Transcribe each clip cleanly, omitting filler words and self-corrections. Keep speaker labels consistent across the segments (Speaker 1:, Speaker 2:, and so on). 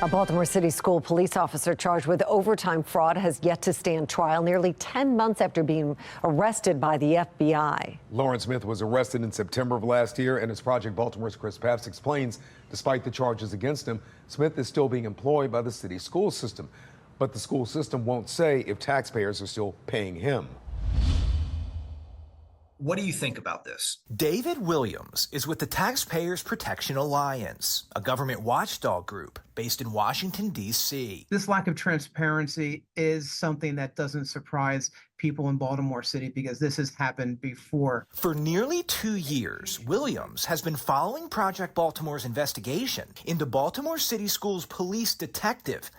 Speaker 1: A Baltimore City School police officer charged with overtime fraud has yet to stand trial nearly 10 months after being arrested by the FBI.
Speaker 2: Lawrence Smith was arrested in September of last year, and as Project Baltimore's Chris Papps explains, despite the charges against him, Smith is still being employed by the city school system. But the school system won't say if taxpayers are still paying him.
Speaker 3: What do you think about this?
Speaker 4: David Williams is with the Taxpayers Protection Alliance, a government watchdog group based in Washington, D.C.
Speaker 5: This lack of transparency is something that doesn't surprise people in Baltimore City because this has happened before.
Speaker 4: For nearly 2 years, Williams has been following Project Baltimore's investigation into Baltimore City School's police detective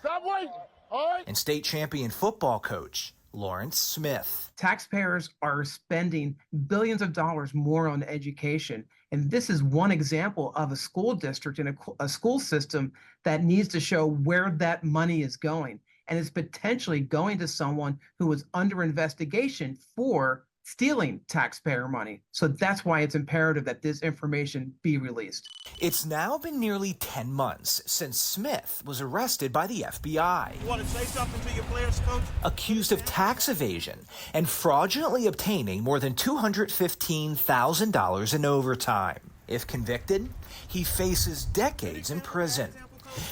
Speaker 4: and state champion football coach Lawrence Smith.
Speaker 5: Taxpayers are spending billions of dollars more on education, and this is one example of a school district and a school system that needs to show where that money is going, and it's potentially going to someone who is under investigation for stealing taxpayer money. So that's why it's imperative that this information be released.
Speaker 4: It's now been nearly 10 months since Smith was arrested by the FBI.
Speaker 6: You want to say something to your players, Coach?
Speaker 4: Accused of tax evasion and fraudulently obtaining more than $215,000 in overtime. If convicted, he faces decades in prison.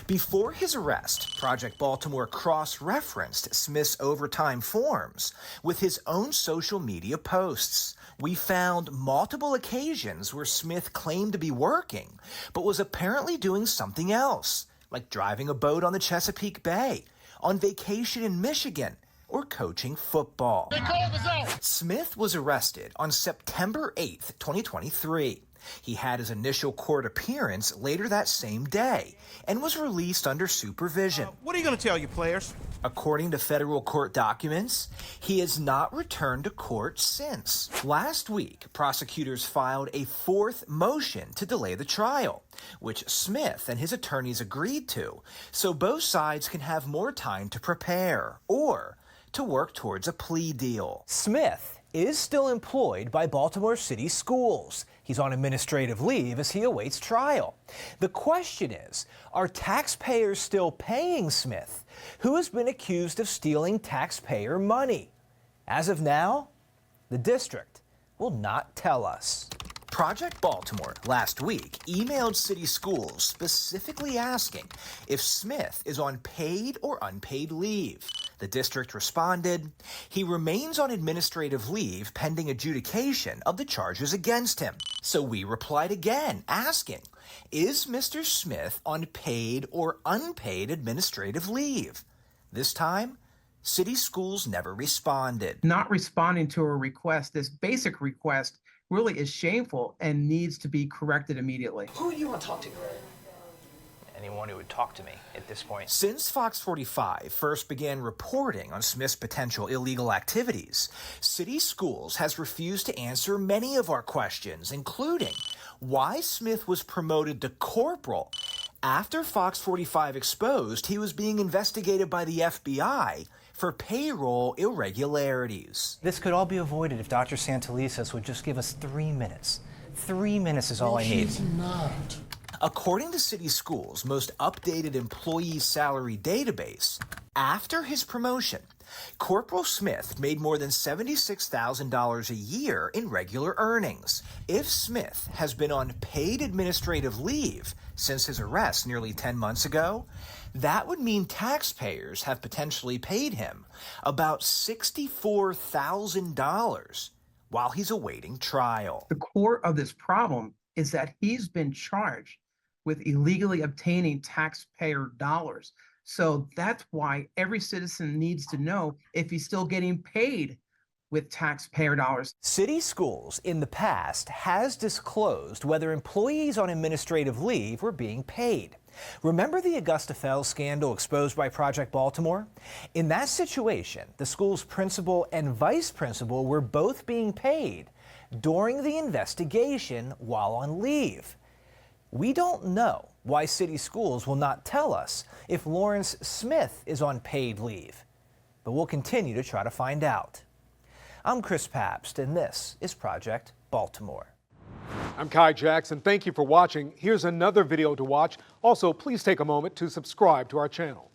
Speaker 4: Before his arrest, Project Baltimore cross-referenced Smith's overtime forms with his own social media posts. We found multiple occasions where Smith claimed to be working, but was apparently doing something else, like driving a boat on the Chesapeake Bay, on vacation in Michigan, or coaching football.
Speaker 6: They called us out.
Speaker 4: Smith was arrested on September 8th, 2023. He had his initial court appearance later that same day and was released under supervision.
Speaker 6: What are you going to tell your players?
Speaker 4: According to federal court documents, he has not returned to court since. Last week, prosecutors filed a fourth motion to delay the trial, which Smith and his attorneys agreed to, so both sides can have more time to prepare or to work towards a plea deal. Smith is still employed by Baltimore City Schools. He's on administrative leave as he awaits trial. The question is, are taxpayers still paying Smith, who has been accused of stealing taxpayer money? As of now, the district will not tell us. Project Baltimore last week emailed city schools specifically asking if Smith is on paid or unpaid leave. The district responded, he remains on administrative leave pending adjudication of the charges against him. So we replied again, asking, is Mr. Smith on paid or unpaid administrative leave? This time, city schools never responded.
Speaker 5: Not responding to a request, this basic request, really is shameful and needs to be corrected immediately.
Speaker 7: Who do you want to talk to?
Speaker 4: Anyone who would talk to me at this point. Since Fox 45 first began reporting on Smith's potential illegal activities, City Schools has refused to answer many of our questions, including why Smith was promoted to corporal after Fox 45 exposed he was being investigated by the FBI for payroll irregularities.
Speaker 7: This could all be avoided if Dr. Santelises would just give us 3 minutes. 3 minutes is all I need.
Speaker 8: She's not.
Speaker 4: According to City Schools' most updated employee salary database, after his promotion, Corporal Smith made more than $76,000 a year in regular earnings. If Smith has been on paid administrative leave since his arrest nearly 10 months ago, that would mean taxpayers have potentially paid him about $64,000 while he's awaiting trial.
Speaker 5: The core of this problem is that he's been charged with illegally obtaining taxpayer dollars. So that's why every citizen needs to know if he's still getting paid with taxpayer dollars.
Speaker 7: City Schools in the past has disclosed whether employees on administrative leave were being paid. Remember the Augusta Fells scandal exposed by Project Baltimore? In that situation, the school's principal and vice principal were both being paid during the investigation while on leave. We don't know why City Schools will not tell us if Lawrence Smith is on paid leave, but we'll continue to try to find out. I'm Chris Papst, and this is Project Baltimore.
Speaker 2: I'm Kai Jackson. Thank you for watching. Here's another video to watch. Also, please take a moment to subscribe to our channel.